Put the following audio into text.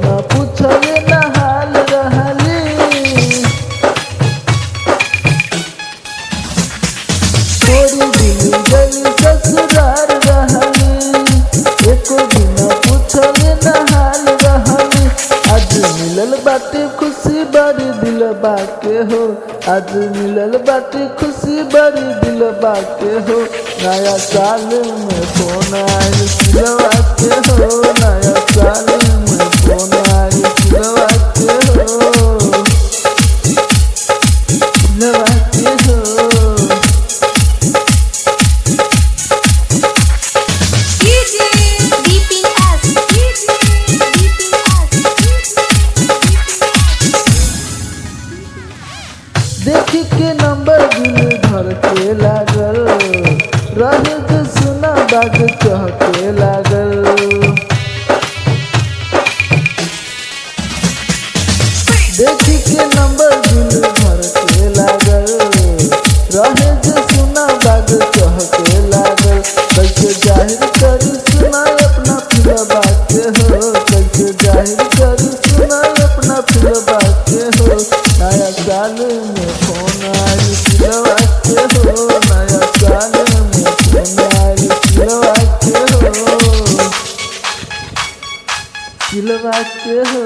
बिना पूछले ना हाल रहली। छोड़ी दिल गई ससुरार रहली, एको बिना पूछले ना हाल रहली। आज मिलल बाटे खुशी बड़ी दिल बाके हो, आज मिलल बाटे खुशी बड़ी दिल बाके हो। नया साल में फोन आइल सिलवा के हो, नया साल में फोन आइल सिलवा के हो, सिलवा के हो। देखी के नंबर दिल धर के लागल, रहे जो सुना बाग चहके लागल। देखी के नंबर दिल धर के लागल, रहे जो सुना बाग चहके लागल। कैसे जाहिर करी सुना अपना फिरबा के हो, कैसे जाहिर करी सुना अपना फिरबा के हो। नया साल में फोन आइल सिलवा के हो, नया साल में फोन आइल सिलवा के हो, सिलवा के हो।